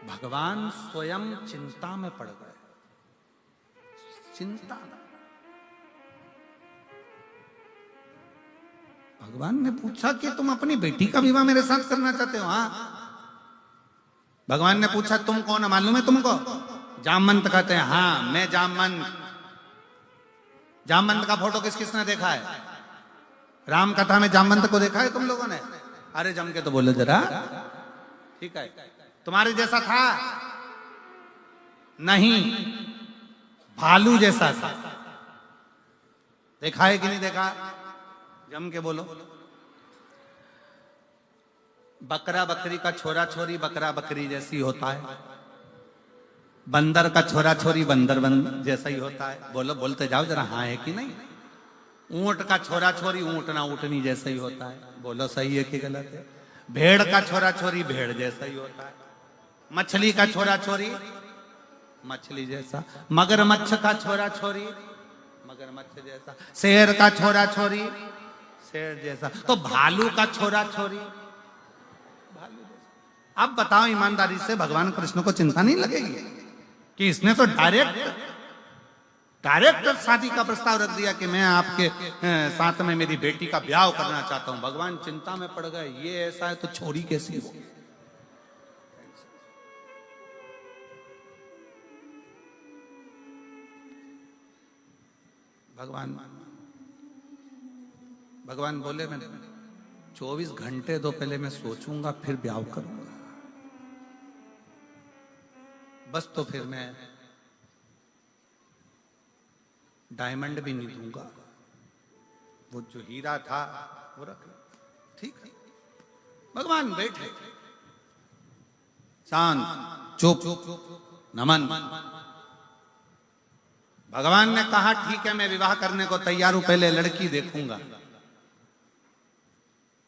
भगवान स्वयं चिंता में पड़ गए। चिंता। भगवान ने पूछा कि तुम अपनी बेटी का विवाह मेरे साथ करना चाहते हो? हाँ। भगवान ने पूछा तुम कौन है, मालूम है तुमको? जामवंत कहते हैं हाँ मैं जामवंत। जामवंत का फोटो किस किसने देखा है? राम कथा में जामवंत को देखा है तुम लोगों ने? अरे जम के तो बोलो जरा। ठीक है, तुम्हारे जैसा था? नहीं, भालू जैसा था। देखा है कि नहीं देखा? जम के बोलो। बकरा बकरी का छोरा छोरी बकरा बकरी जैसी होता है। बंदर का छोरा छोरी बंदर जैसा ही होता है। बोलो, बोलते जाओ जरा, हाँ है कि नहीं? ऊंट का छोरा छोरी ऊंटना ऊंटनी जैसा ही होता है। बोलो सही है कि गलत है? भेड़ का छोरा छोरी भेड़ जैसा ही होता है। मछली का छोरा छोरी मछली जैसा। मगरमच्छ का छोरा छोरी मगरमच्छ जैसा। शेर का छोरा छोरी शेर जैसा। तो भालू का छोरा छोरी भालू जैसा। अब बताओ ईमानदारी से, भगवान कृष्ण को चिंता नहीं लगेगी कि इसने तो डायरेक्ट शादी का प्रस्ताव रख दिया कि मैं आपके साथ में मेरी बेटी का ब्याह करना चाहता हूं। भगवान चिंता में पड़ गए, ये ऐसा है तो छोरी कैसी हो? भगवान बोले मैं 24 घंटे तो पहले मैं सोचूंगा फिर ब्याह करूंगा। बस तो फिर मैं डायमंड भी नहीं दूंगा, वो जो हीरा था वो रख लो। ठीक है। भगवान बैठे शांत चुप नमन। भगवान ने कहा ठीक है मैं विवाह करने को तैयार हूं, पहले लड़की देखूंगा।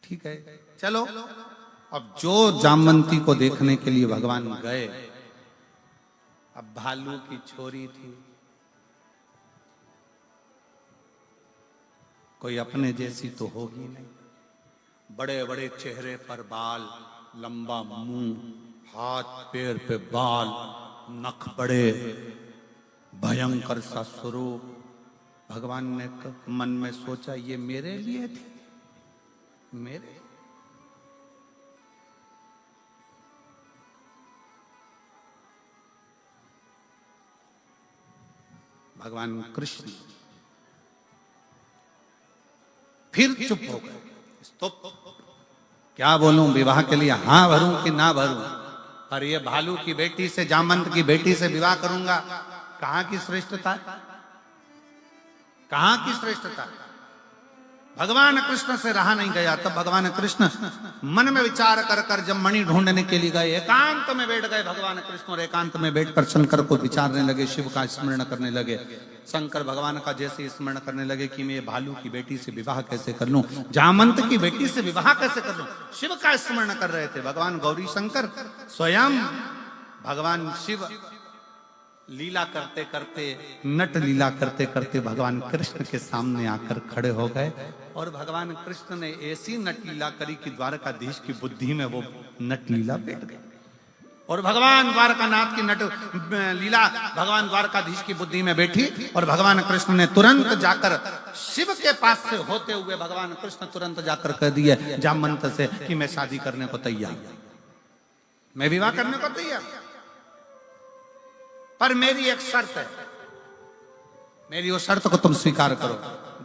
ठीक है चलो। अब जो जामवंती को देखने के लिए भगवान गए, अब भालू की छोरी थी, कोई अपने जैसी तो होगी नहीं। बड़े बड़े चेहरे पर बाल, लंबा मुंह, हाथ पैर पे बाल, नख बड़े, भयंकर सा स्वरूप। भगवान ने मन में सोचा ये मेरे लिए थी? मेरे? भगवान कृष्ण फिर चुप हो गए। तो क्या बोलूं, विवाह के लिए हाँ भरूं कि ना भरूं? पर ये भालू की बेटी से, जामवंत की बेटी से विवाह करूंगा, कहां की श्रेष्ठता? कहां की श्रेष्ठता? भगवान कृष्ण से रहा नहीं गया। तब भगवान कृष्ण मन में विचार कर कर जब मणि ढूंढने के लिए गए, एकांत में बैठ गए भगवान कृष्ण, और एकांत में बैठकर शंकर को विचारने लगे, शिव का स्मरण करने लगे। शंकर भगवान का जैसे स्मरण करने लगे कि मैं भालू की बेटी से विवाह कैसे कर लूं, जामवंत की बेटी से विवाह कैसे कर लूं, शिव का स्मरण कर रहे थे। भगवान गौरी शंकर स्वयं भगवान शिव लीला करते करते, नट लीला करते करते भगवान कृष्ण के सामने आकर खड़े हो गए। और भगवान कृष्ण ने ऐसी नट लीला करी कि द्वारकाधीश की बुद्धि में वो नट लीला बैठ गई। और भगवान द्वारकानाथ की नट लीला भगवान द्वारकाधीश की बुद्धि में बैठी। और भगवान कृष्ण ने तुरंत जाकर शिव के पास से होते हुए भगवान कृष्ण तुरंत जाकर कह दिए जामवंत से कि मैं शादी करने को तैयार, मैं विवाह करने को तैयार, पर मेरी एक शर्त है, मेरी वो शर्त को तुम स्वीकार करो।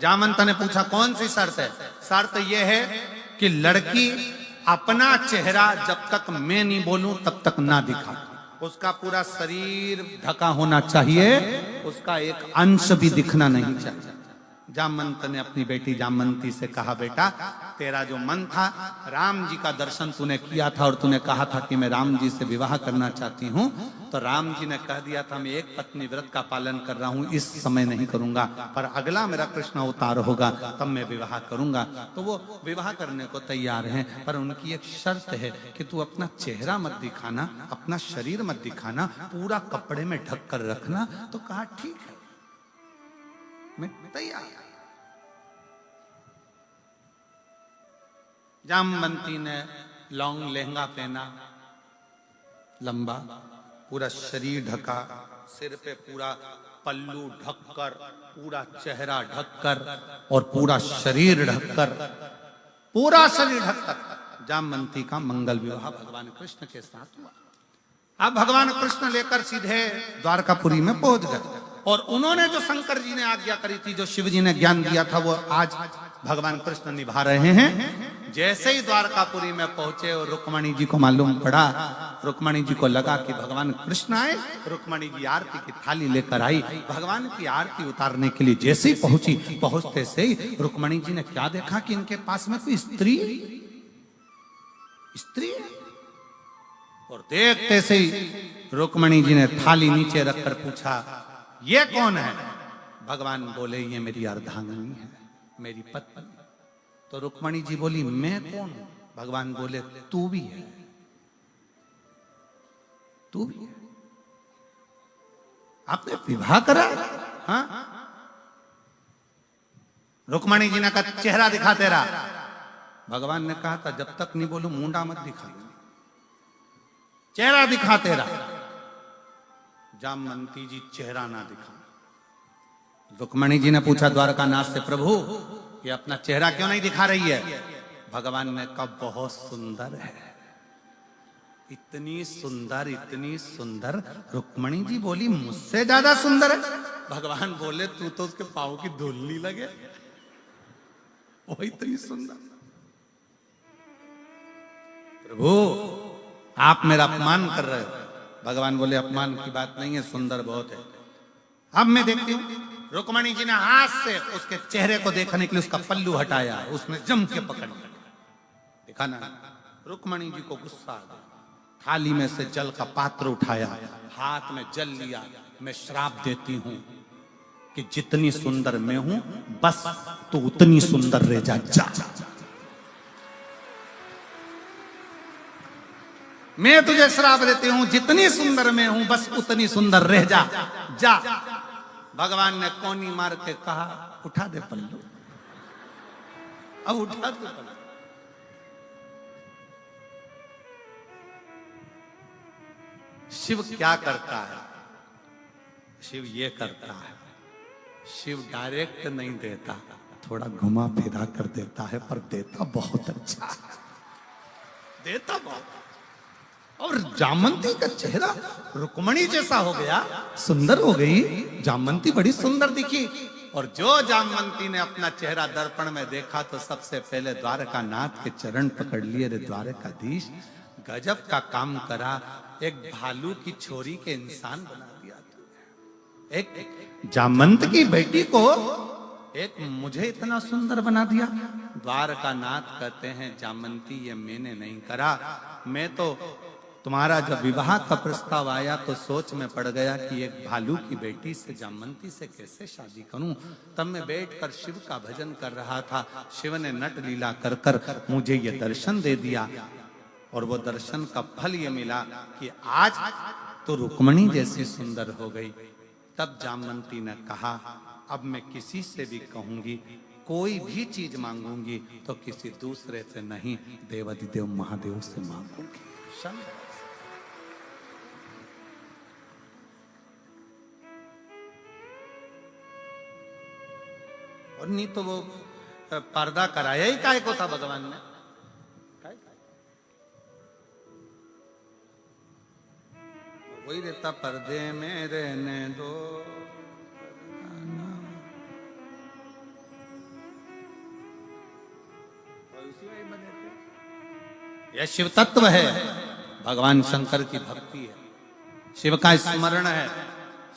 जामवंत ने पूछा कौन सी शर्त है? शर्त यह है कि लड़की अपना चेहरा जब तक मैं नहीं बोलूं तब तक ना दिखा। उसका पूरा शरीर ढका होना चाहिए, उसका एक अंश भी दिखना नहीं चाहिए। जामवंत ने अपनी बेटी जामवंती से कहा बेटा तेरा जो मन था, राम जी का दर्शन तूने किया था और तूने कहा था कि मैं राम जी से विवाह करना चाहती हूँ, तो राम जी ने कह दिया था मैं एक पत्नी व्रत का पालन कर रहा हूँ, इस समय नहीं करूंगा, पर अगला मेरा कृष्ण अवतार होगा तब मैं विवाह करूंगा। तो वो विवाह करने को तैयार हैं, पर उनकी एक शर्त है कि तू अपना चेहरा मत दिखाना, अपना शरीर मत दिखाना, पूरा कपड़े में ढक कर रखना। तो कहा ठीक है मैं तैयार। जामवंती ने लॉन्ग लहंगा पहना, लंबा, पूरा शरीर ढका, सिर पे पूरा पल्लू ढककर, पूरा चेहरा ढककर और पूरा शरीर ढककर, पूरा शरीर ढककर जामवंती का मंगल विवाह भगवान कृष्ण के साथ हुआ। अब भगवान कृष्ण लेकर सीधे द्वारकापुरी में पहुंच गए और उन्होंने जो शंकर जी ने आज्ञा करी थी, जो शिव जी ने ज्ञान दिया था, वो आज भगवान कृष्ण निभा रहे हैं। जैसे ही द्वारकापुरी में पहुंचे और रुक्मणी जी को मालूम पड़ा, रुक्मणी जी को लगा कि भगवान कृष्ण आए, रुक्मणी जी आरती की थाली लेकर आई, भगवान की आरती उतारने के लिए जैसे ही पहुंची, पहुंचते से ही रुक्मणी जी ने क्या देखा कि इनके पास में कोई स्त्री है और देखते से ही रुक्मणी जी ने थाली नीचे रखकर पूछा, ये कौन है? भगवान बोले, ये मेरी अर्धांगिनी है, मेरी पत्नी। तो रुक्मणी जी बोली, मैं कौन हूं? भगवान बोले, तू भी है, तू भी है। आपने विवाह करा? हाँ। रुक्मणी जी ने कहा, चेहरा दिखा तेरा। भगवान ने कहा था, जब तक नहीं बोलूं मुंडा मत दिखा, चेहरा दिखा तेरा। जामवंती जी चेहरा ना दिखा। रुक्मणी जी ने पूछा द्वारकानाथ से, प्रभु ये अपना चेहरा क्यों नहीं दिखा रही है? भगवान ने कहा, बहुत सुंदर है, इतनी सुंदर, इतनी सुंदर। रुक्मणी जी बोली, मुझसे ज्यादा सुंदर है? भगवान बोले, तू तो उसके पांव की धूल नहीं लगे, वो इतनी सुंदर। प्रभु आप मेरा अपमान कर रहे हो। भगवान बोले, अपमान की बात नहीं है, सुंदर बहुत है। अब मैं देखती हूं। रुक्मणी जी ने हाथ से उसके चेहरे को देखने के लिए उसका पल्लू हटाया, उसने जम के पकड़ लिया, देखा ना। रुक्मणी जी को गुस्सा आ गया, थाली में से जल का पात्र उठाया, हाथ में जल लिया। मैं श्राप देती हूं कि जितनी सुंदर मैं हूं, बस तू उतनी सुंदर रह जा। मैं तुझे श्राप देती हूं, जितनी सुंदर मैं हूं, बस उतनी सुंदर रह जा। भगवान ने कोनी मार के कहा, उठा दे पल्लू, अब उठा दे पल्लू। शिव क्या करता है? शिव ये करता है, शिव डायरेक्ट नहीं देता, थोड़ा घुमा फिरा कर देता है, पर देता बहुत अच्छा है, देता बहुत। और जामवंती का चेहरा रुक्मणी जैसा हो गया, सुंदर हो गई। जामवंती बड़ी सुंदर दिखी। और जो जामवंती ने अपना चेहरा दर्पण में देखा तो सबसे पहले द्वारकानाथ के चरण पकड़ लिए। रे द्वारकाधीश, गजब का काम करा, एक भालू की छोरी के इंसान बना दिया तू। एक जामवंत की बेटी को एक मुझे इतना सुंदर बना दिया। द्वारकानाथ कहते हैं, जामवंती ये मैंने नहीं करा, मैं तो तुम्हारा जब विवाह का प्रस्ताव आया तो सोच में पड़ गया कि एक भालू की बेटी से, जामवंती से कैसे शादी करूं। तब मैं बैठकर शिव का भजन कर रहा था, शिव ने नट लीला कर कर मुझे ये दर्शन दे दिया और वो दर्शन का फल ये मिला कि आज तो रुक्मणी जैसी सुंदर हो गई। तब जामवंती ने कहा, अब मैं किसी से भी कहूंगी, कोई भी चीज मांगूंगी तो किसी दूसरे से नहीं, देवाधिदेव महादेव से मांगूंगी। और नहीं तो वो पर्दा कराया ही काय को था भगवान ने। वही रहता, पर्दे में रहने दो, यह शिव तत्व है, भगवान शंकर की भक्ति है, शिव का स्मरण है,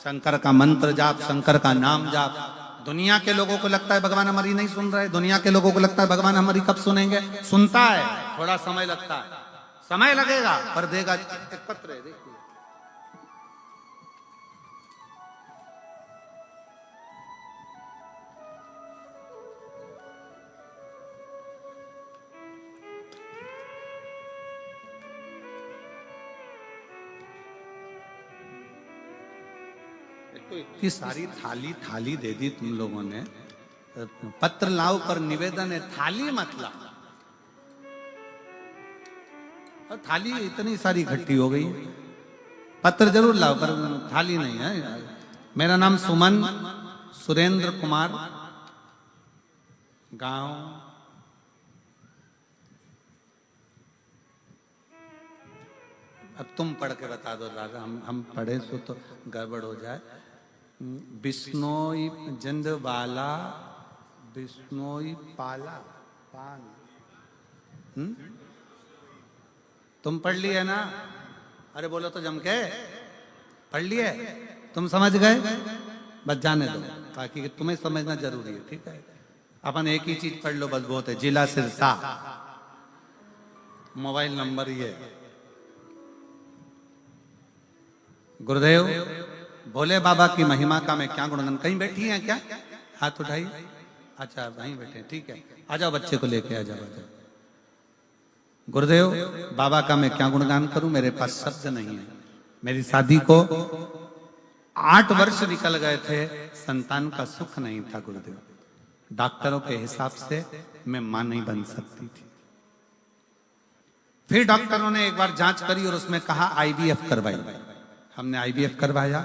शंकर का मंत्र जाप, शंकर का नाम जाप। दुनिया के लोगों को लगता है भगवान हमारी नहीं सुन रहे, दुनिया के लोगों को लगता है भगवान हमारी कब सुनेंगे। सुनता है, थोड़ा समय लगता है, समय लगेगा पर देगा। एक पत्र है, देखिए, तो इतनी सारी थाली दे दी तुम लोगों ने, पत्र लाओ पर निवेदन है, थाली मत लाओ। और थाली इतनी सारी इकट्ठी हो गई, पत्र जरूर लाओ पर थाली नहीं है। मेरा नाम सुमन सुरेंद्र कुमार, गांव अब तुम पढ़ के बता दो राजा, हम पढ़े सो तो गड़बड़ हो जाए। बिश्नोई जंदवाला बिश्नोई पाला पान। तुम पढ़ लिए ना? अरे बोलो तो जम के पढ़ लिए, तुम समझ गए, बस जाने दो, ताकि तुम्हें समझना जरूरी है। ठीक है, अपन एक ही चीज पढ़ लो बस बहुत है। जिला सिरसा, मोबाइल नंबर ये। गुरुदेव भोले बाबा की महिमा का मैं क्या गुणगान। कहीं बैठी हैं क्या? हाथ उठाइए। अच्छा वहीं बैठे, ठीक है, आ जाओ बच्चे को लेके आ जाओ। गुरुदेव बाबा का मैं क्या गुणगान करूं, मेरे पास शब्द नहीं है। मेरी शादी को 8 वर्ष निकल गए थे, संतान का सुख नहीं था गुरुदेव। डॉक्टरों के हिसाब से मैं मां नहीं बन सकती थी। फिर डॉक्टरों ने एक बार जांच करी और उसमें कहा आईवीएफ करवाई। हमने आईवीएफ करवाया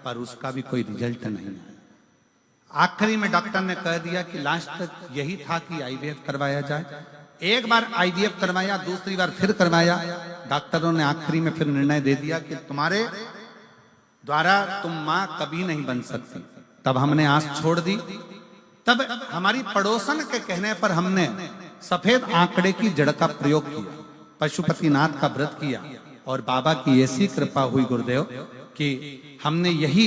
पर उसका भी कोई रिजल्ट नहीं आया। आखिरी में डॉक्टर ने कह दिया कि लास्ट तक यही था कि आईवीएफ करवाया जाए। एक बार आईवीएफ करवाया, दूसरी बार फिर करवाया। डॉक्टरों ने आखिरी में फिर निर्णय दे दिया कि तुम्हारे द्वारा तुम मां कभी नहीं बन सकती। तब हमने आस छोड़ दी। तब हमारी पड़ोसन के कहने पर हमने सफेद आंकड़े की जड़ का प्रयोग किया, पशुपतिनाथ का व्रत किया और बाबा की ऐसी कृपा हुई गुरुदेव कि हमने यही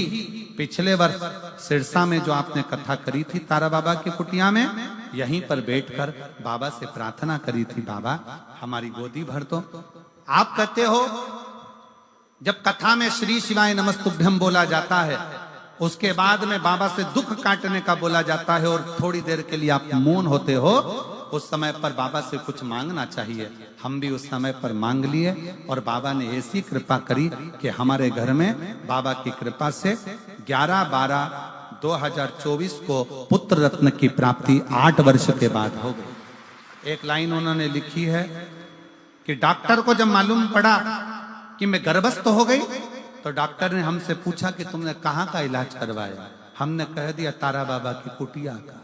पिछले वर्ष सिरसा में जो आपने कथा करी थी तारा बाबा की कुटिया में, यहीं पर बैठकर बाबा से प्रार्थना करी थी, बाबा हमारी गोदी भर दो। आप कहते हो जब कथा में श्री शिवाय नमस्तुभ्यम बोला जाता है, उसके बाद में बाबा से दुख काटने का बोला जाता है और थोड़ी देर के लिए आप मौन होते हो, उस समय पर बाबा से कुछ मांगना चाहिए। हम भी उस समय पर मांग लिए और बाबा ने ऐसी कृपा करी कि हमारे घर में बाबा की कृपा से 11/12/2024 को पुत्र रत्न की प्राप्ति 8 वर्ष के बाद हो गई। एक लाइन उन्होंने लिखी है कि डॉक्टर को जब मालूम पड़ा कि मैं गर्भस्थ हो गई तो डॉक्टर ने हमसे पूछा कि तुमने कहाँ का इलाज करवाया। हमने कह दिया तारा बाबा की कुटिया का।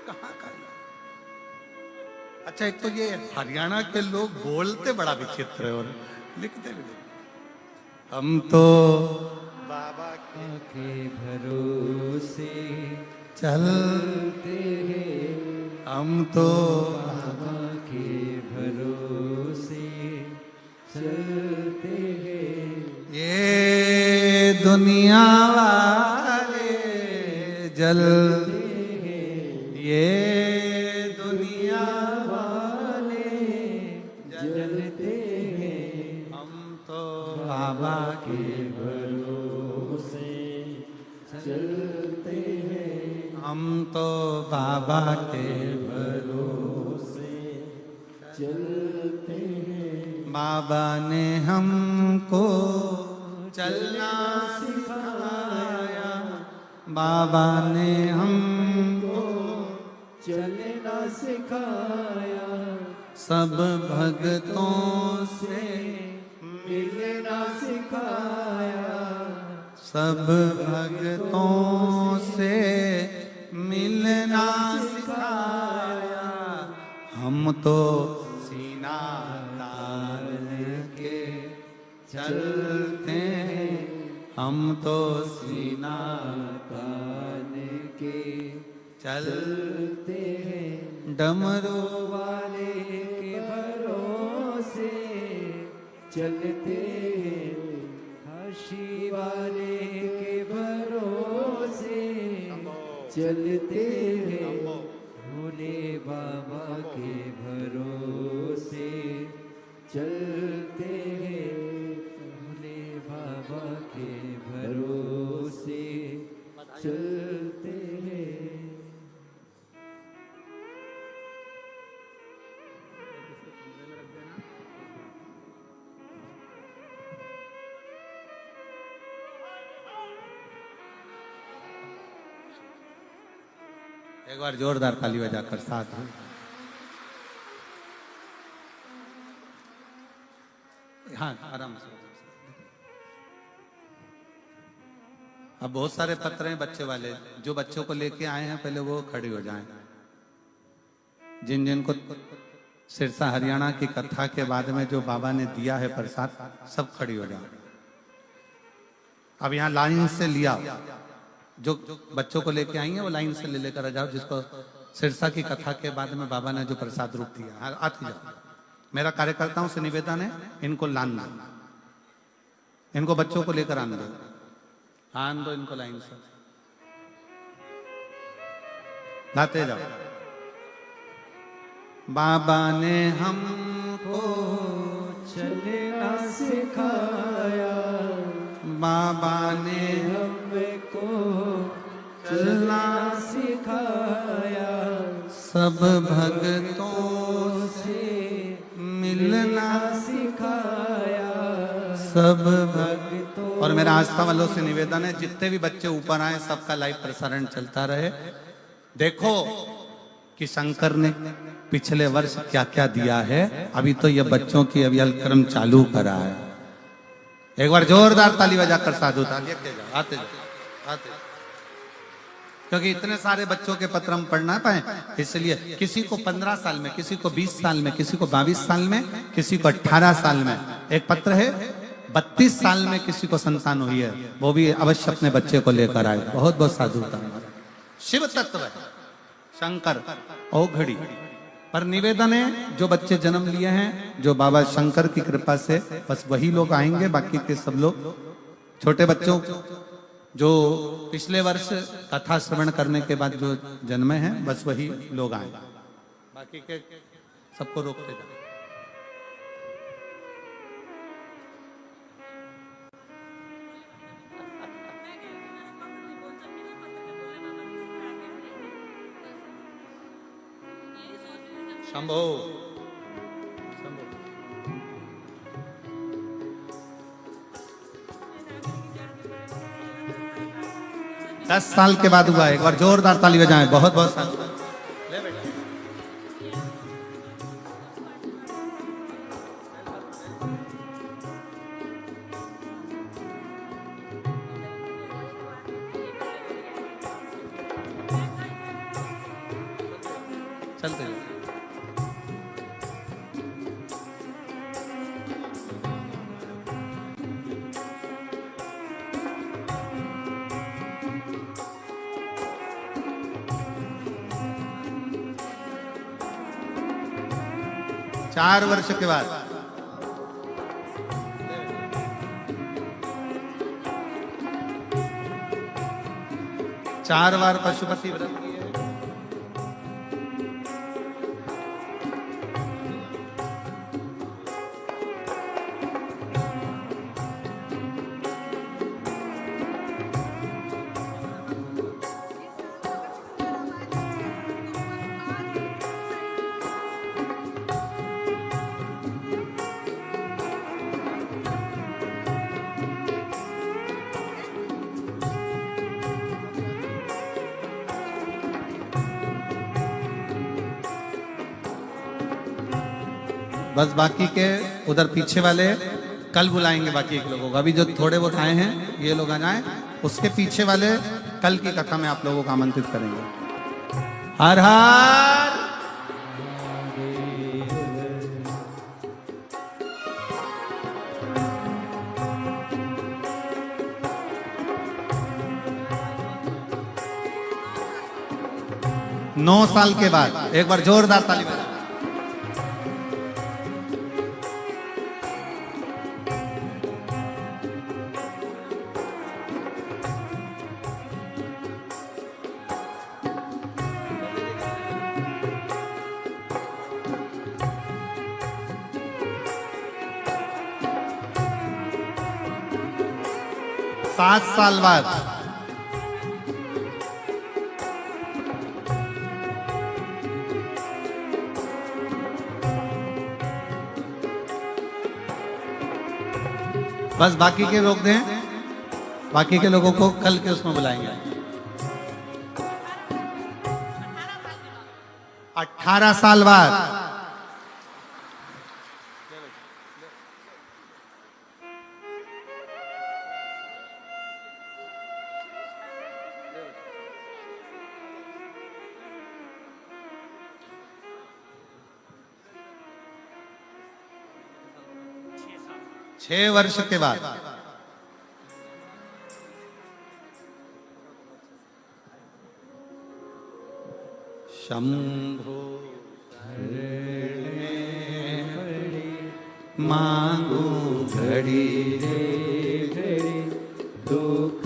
कहाँ का इलाज? अच्छा एक तो ये हरियाणा के लोग बोलते बड़ा विचित्र है और लिखते भी। हम तो बाबा के भरोसे चलते हैं, हम तो बाबा के भरोसे चलते हैं। ये दुनिया वाले जलते हैं, ये दुनिया वाले जलते हैं, हम तो बाबा के भरोसे चलते हैं, हम तो बाबा के भरोसे चलते हैं। बाबा ने हमको चलना सिखाया, बाबा ने हमको चलना सिखाया, सब भक्तों से मिलना सिखाया, सब भक्तों से मिलना सिखाया। हम तो सीना तान के चलते हैं, हम तो सीना तान के चलते हैं। डमरू वाले के भरोसे चलते हैं, काशी वाले के भरोसे चलते हैं, भोले बाबा के भरोसे चलते हैं, भोले बाबा के भरोसे चलते हैं। एक बार जोरदार ताली बजाकर साथ हो। हाँ आराम से। अब बहुत सारे पत्र हैं बच्चे वाले, जो बच्चों को लेके आए हैं पहले वो खड़े हो जाएं। जिन जिनको सिरसा हरियाणा की कथा के बाद में जो बाबा ने दिया है प्रसाद, सब खड़ी हो जाओ। अब यहाँ लाइन से लिया, जो बच्चों को लेके आई हैं वो लाइन से ले लेकर आ जाओ, जिसको सिरसा की कथा के बाद में बाबा ने जो प्रसाद रूप दिया। आती जाओ। मेरा कार्यकर्ताओं से निवेदन है, इनको लाना, इनको बच्चों को लेकर आन दो, आन दो इनको लाइन से, लाते जाओ। बाबा ने हमको चलना सिखाया, बाबा ने हमको चलना सिखाया, सब भक्तों से मिलना सिखाया, सब भक्तों। और मेरा आस्था वालों से निवेदन है, जितने भी बच्चे ऊपर आए सबका लाइव प्रसारण चलता रहे। देखो कि शंकर ने पिछले वर्ष क्या क्या दिया है। अभी तो ये बच्चों की अभी क्रम चालू करा है। एक बार जोरदार ताली बजाकर साधु ताली आते जाओ, आते जाओ। क्योंकि इतने सारे बच्चों के पत्र हम पढ़ ना पाए, इसलिए किसी को 15 साल में, किसी को 20 साल में, किसी को 22 साल में, किसी को 18 साल में। एक पत्र है 32 साल में किसी को संतान हुई है, वो भी अवश्य अपने बच्चे को लेकर आए। बहुत बहुत साधुता। शिव तत्व है शंकर औघड़ी पर निवेदन है, जो बच्चे जन्म लिए हैं जो बाबा शंकर की कृपा से, बस वही लोग आएंगे। बाकी के सब लोग छोटे बच्चों जो पिछले वर्ष कथा श्रवण करने के बाद जो जन्मे हैं, बस वही लोग आए, बाकी के सबको रोकते जाए। शंभो शंभो। 10 साल के बाद हुआ। एक बार जोरदार ताली बजाएं। बहुत बहुत साल। चलते हैं। चार वर्ष के बाद 4 बार पशुपति व्रत किए। बस बाकी के उधर पीछे वाले कल बुलाएंगे बाकी के लोगों को। अभी जो थोड़े बहुत आए हैं ये लोग आ जाएं, उसके पीछे वाले कल की कथा में आप लोगों को आमंत्रित करेंगे। हर हर 9 साल के बाद एक बार जोरदार ताली बजा। सात साल बाद बस बाकी के रोक दें, बाकी के लोगों को कल के उसमें बुलाएंगे। 18 साल बाद 6 वर्ष के बाद शंभो मांगू घड़ी रे घड़ी दुख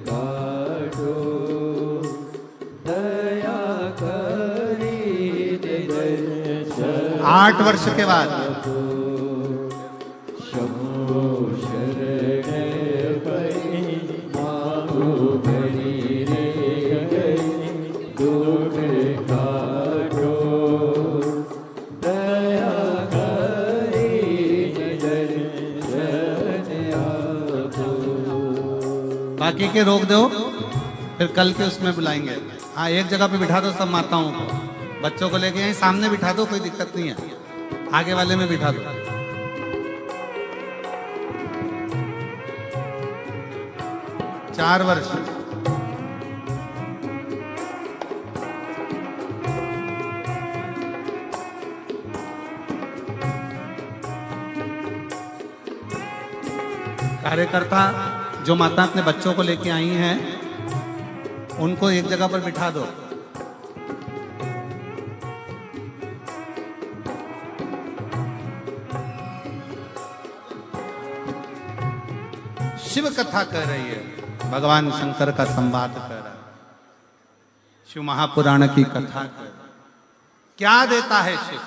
काटो दया करी दर्शन 8 वर्ष के बाद शंभो शरण पई मांगो घड़ी रे घड़ी दुख काटो दया करी दर्शन आपो। बाकी के रोक दो, फिर कल के उसमें बुलाएंगे। हाँ, एक जगह पे बिठा दो सब माताओं को, बच्चों को लेके यहीं सामने बिठा दो, कोई दिक्कत नहीं है, आगे वाले में बिठा दो। 4 वर्ष कार्यकर्ता जो माता अपने बच्चों को लेके आई हैं, उनको एक जगह पर बिठा दो। शिव कथा कह रही है, भगवान शंकर का संवाद कर रहा है, शिव महापुराण की कथा कर रहा है। क्या देता है शिव,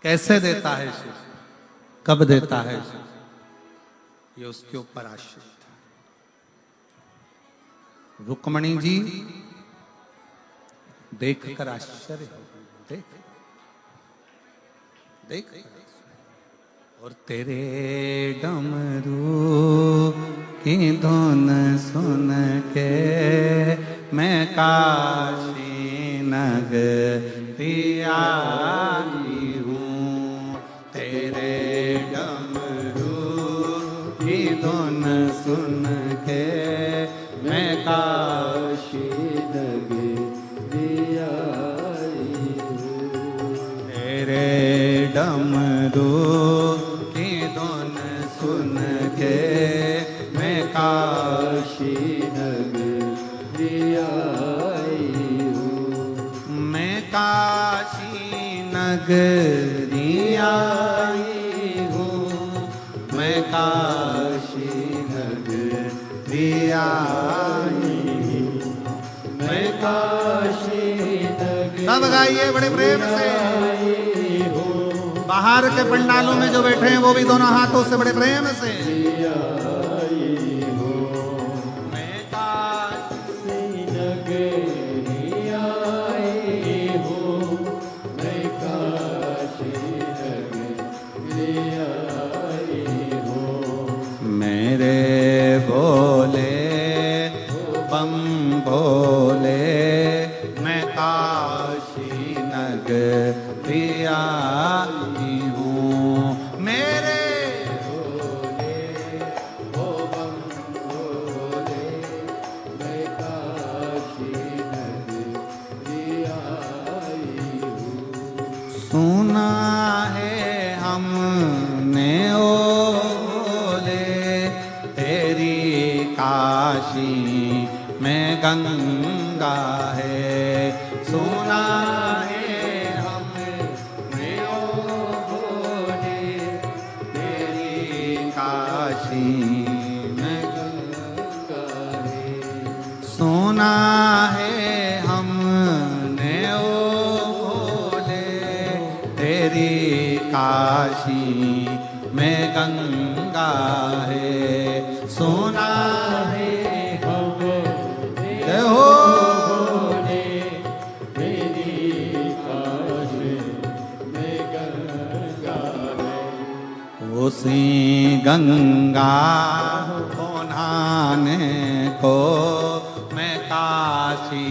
कैसे देता है शिव, कब देता है शिव, ये उसके ऊपर आश्रित है। रुक्मणी जी देख कर आश्चर्य हो गई, देख और तेरे डमरू की धुन सुन के मैं काशी नगरी आई हूँ। तेरे डमरू की धुन सुन के मैं काशी नगरी आई हूँ। तेरे डमरू की धुन सुन के मैं काशी नगरी आई हूँ। मैं काशी नगरी आई हूँ। मैं काशी नगरी आई हूँ। मैं काशी नगरी सब गाइए बड़े प्रेम से। बाहर के पंडालों में जो बैठे हैं वो भी दोनों हाथों से बड़े प्रेम से। मैं काशी नगरी आई हूँ। मैं काशी नगरी आई हूँ। मेरे भोले बम भोले मैं काशी नगरी आई हूँ। मेरे भोले ओ बम भोले मैं काशी नगरी आई हूँ। सुना है हमने ओ भोले तेरी काशी में गंगा है। सुना है हमने ओ भोले तेरी काशी में गंगा है। सुना है हमने ओ भोले तेरी काशी में गंगा है। सुना है जय हो भोले तेरी काशी में गंगा है। उसी गंगा को नहाने को मैं काशी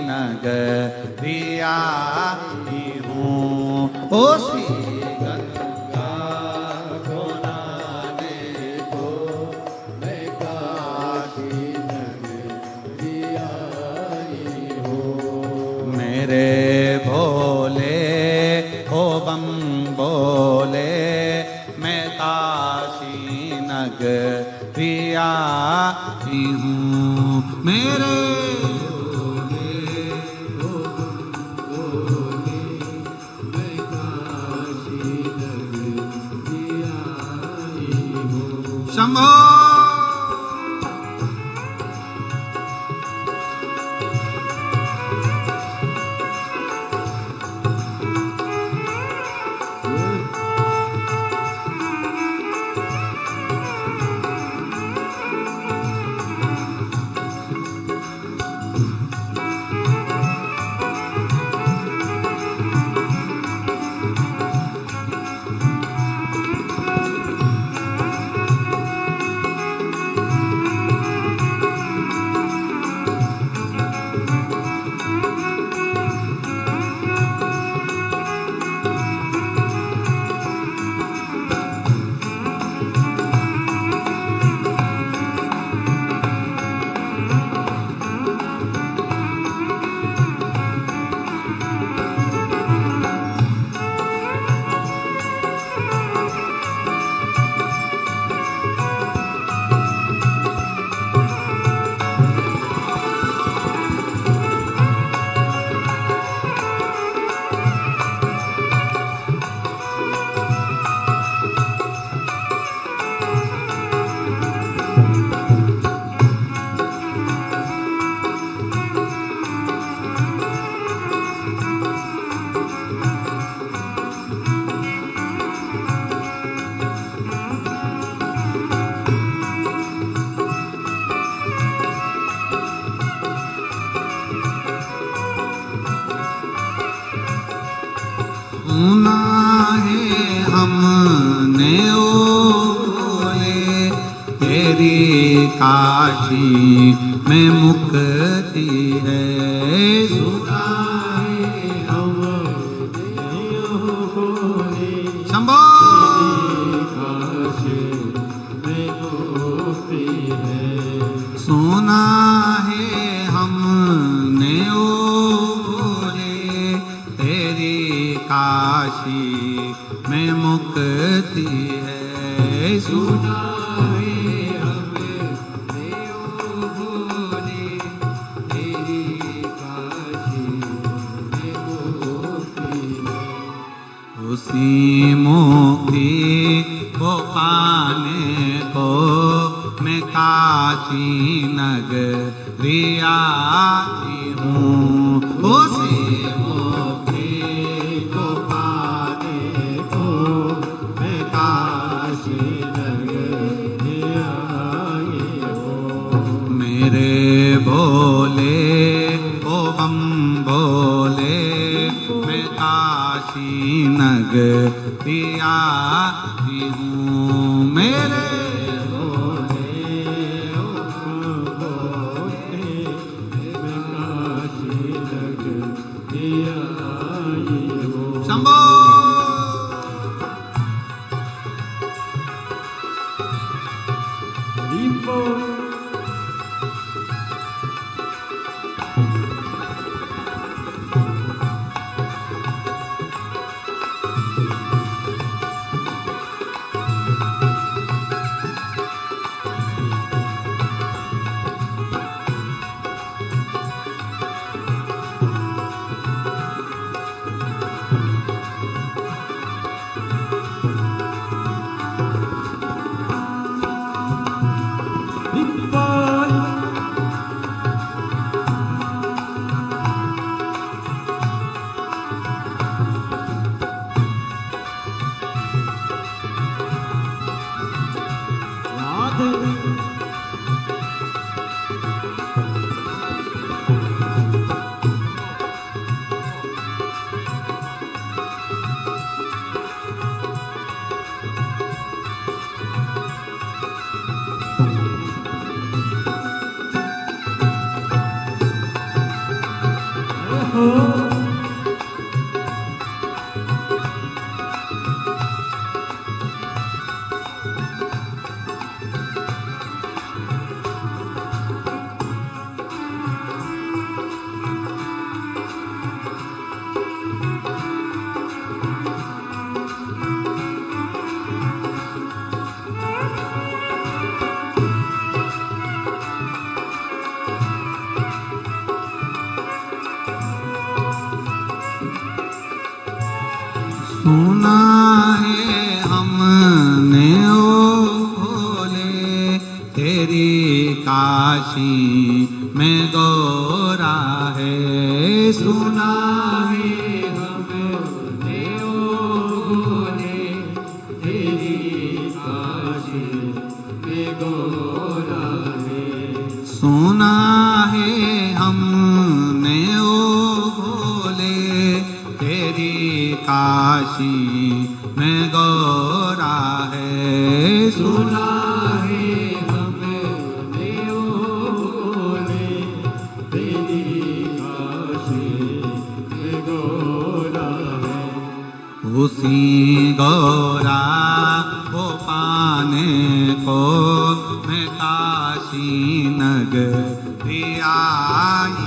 नगरी आई हूँ। उसी गंगा को नहाने को मैं काशी नगरी आई हूँ। मेरे भोले हो बम बोले शंभो सुना है हमने ओले तेरी काशी में मुक्ति है। सुना है हमने ओले शंभो काशी में मुक्ति है। सुना है हमने ओले तेरी काशी में मुक्ति है। सुना है हमने ओले तेरी काशी में मुक्ति है। उसी मुक्ति को पाने को मैं काशी नगरी आई हूँ। उसी मुक्ति को पाने को मैं काशी नगरी आई हूँ। मेरे भोले ओ बम भोले मैं काशी नगरी आई हूँ। मेरे शंभो सुना है हमने ओ भोले काशी में गौरा है। सुना है हमने ओ बोले तेरी काशी में गौरा है। सुना है हमने ओ भोले तेरी काशी में गौरा है। सुना है हमने ओ बोले तेरी काशी में गौरा है। उसी गौरा को पाने को मैं काशी नगरी आई।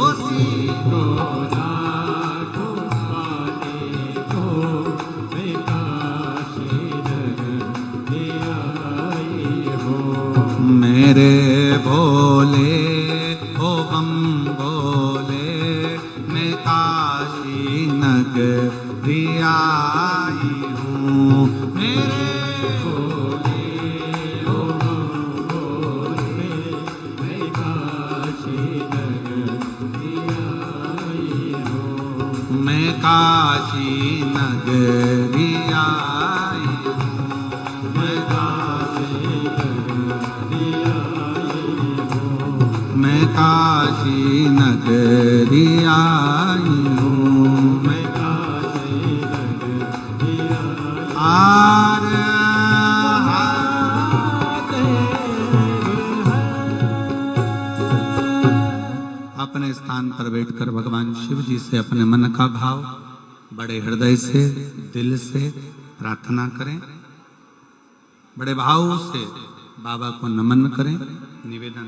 उसी गौरा को पाने को मैं काशी नगरी आई हो। मेरे भोले ओ बम भोले मैं काशी नगरी आई हूँ। मेरे भोले ओ भोले मैं काशी नगरी आई हो। मैं काशी नगरी आई हूँ। मैं काशी नगरी आई हो। मैं काशी नगरी आई हूँ। मैं काशी नगरी आर अपने स्थान पर बैठकर भगवान शिव जी से अपने मन का भाव बड़े हृदय से दिल से प्रार्थना करें। बड़े भाव से बाबा को नमन करें। निवेदन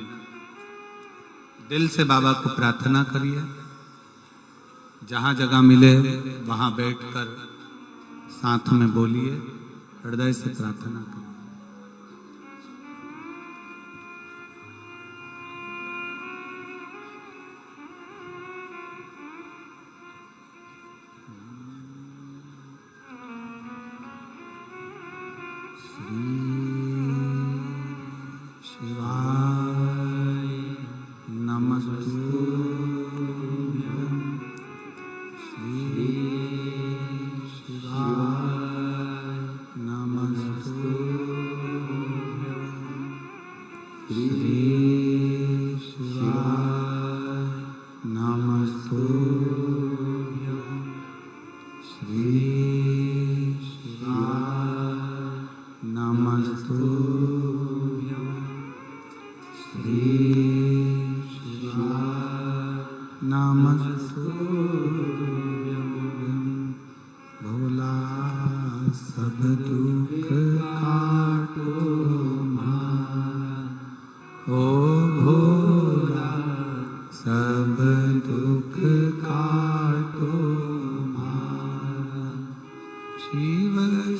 दिल से बाबा को प्रार्थना करिए। जहां जगह मिले वहां बैठकर साथ में बोलिए। हृदय से प्रार्थना करें। शिवाय नमस्तुभ्यं। श्री शिवाय नमस्तुभ्यं। श्री शिवाय नमस्तुभ्यं। श्री नमस्तुभ्यं। श्री शिवाय नमस्तुभ्यं। भोला सब दुख काटो मारा। ओ भोला सब दुख काटो मारा। शिव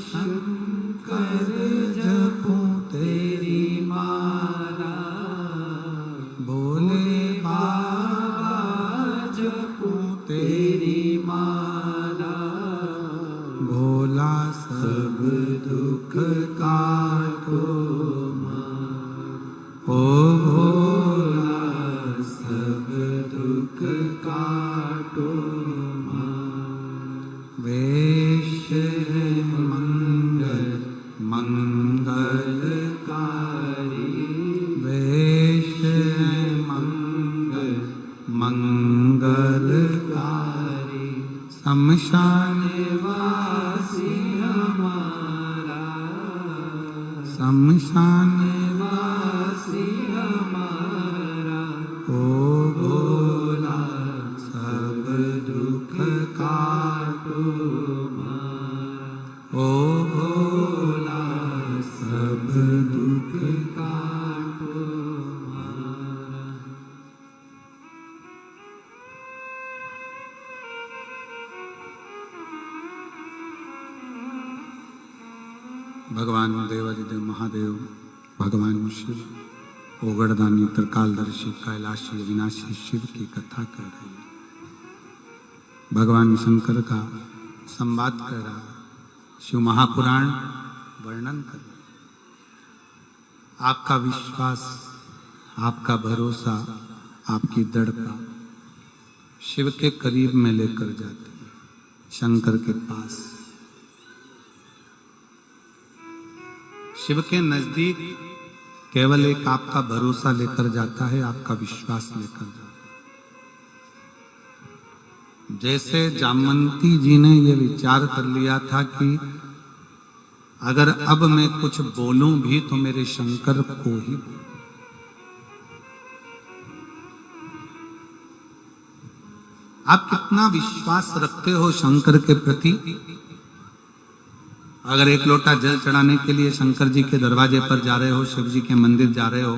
शंकर जपो तेरी माला। भोले बाबा जपो तेरी माला। भोला सब दुख काटो मारा। ओ भोला सब दुख काटो मारा। वेश मंगल मंगलकारी। वेश मंगल मंगलकारी। शमशान वासी हमारा। शमशान वासी हमारा। ओ भोला सब दुख काटो मारा। ओ भोला सब दुख काटो मारा। भगवान देवादिदेव महादेव भगवान शिव ओगड़दानी त्रिकालदर्शी कैलाशी अविनाशी शिव की कथा कर रही है। भगवान शंकर का संवाद कर रहा, शिव महापुराण वर्णन कर रहा। आपका विश्वास, आपका भरोसा, आपकी दृढ़ता शिव के करीब में लेकर जाती है, शंकर के पास। शिव के नजदीक केवल एक आपका भरोसा लेकर जाता है, आपका विश्वास लेकर जाता है। जैसे जामवंती जी ने यह विचार कर लिया था कि अगर अब मैं कुछ बोलूं भी तो मेरे शंकर को ही बोलूं। आप कितना विश्वास रखते हो शंकर के प्रति? अगर एक लोटा जल चढ़ाने के लिए शंकर जी के दरवाजे पर जा रहे हो, शिव जी के मंदिर जा रहे हो,